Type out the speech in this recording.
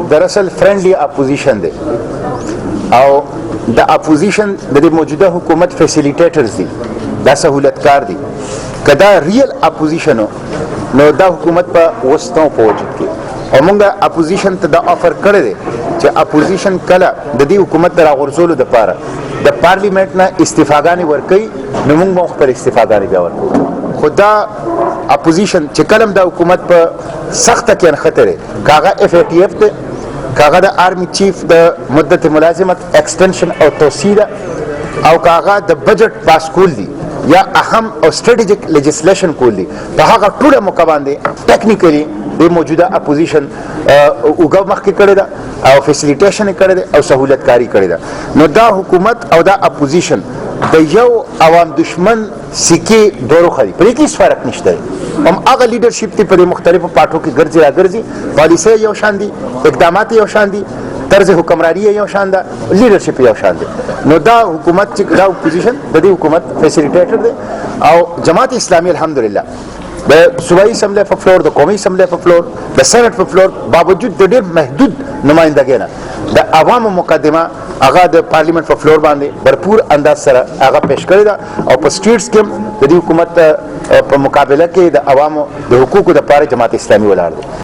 دراصل فرندلی اپوزیشن دی او د اپوزیشن د موجوده حکومت فیسیلیټیټرز دي دا سہولتکار دي کدا ریل اپوزیشن نو دا حکومت په وسطو په وجود کې او موږ اپوزیشن ته دا آفر کړی دی چې اپوزیشن کله د دې حکومت د راغورځولو دپاره د پارلیمنټ نه استعفاګانې ورکوي نو موږ به خپل استعفاګانې بیا ورکوو خو دا اپوزیشن چې کله هم دا حکومت په سخته کې نښتی دی که هغه اف ای ټي اف دی که هغه د آرمی چیف د مدت ملازمت ایکسټنشن او توسیع ده او که هغه د بجټ پاس کول دي یا اهم او سټریټیجک لیجسلیشن کول دي په هغه ټوله موقع باندې ټیکنیکلی د موجوده اپوزیشن اوږه مخکې کړې ده او فیسیلیټیشن یې کړی دی او سهولتکاري کړې ده نو دا حکومت او دا اپوزیشن د یو عوام دشمن سکې دوه رخه دي په دې کې هېڅ فرق نشته دی هم هغه لیډرشپ دی په دې مختلفو پاټو کې ګرځي راګرځي پالیسۍ یو شان دي اقدامات یو شان دي طرز حکمرانی یو شان ده لیډرشپ یو شان دی نو دا حکومت چې دا اپوزیشن د دې حکومت فیسیلیټیټر دی او جماعت اسلامي الحمدلله د صوبایي اسمبلی په فلور د قومي اسمبلی په فلور د سینټ په فلور باوجود د ډېر محدود نمایندګۍ نه د عوامو مقدمه هغه د پارلیمنت په فلور باندې بھرپور انداز سره هغه پیش کړې ده او په سټیټس کې هم د دې حکومت په مقابله کې د عوامو د حقوقو دپاره جماعت اسلامي ولاړ دی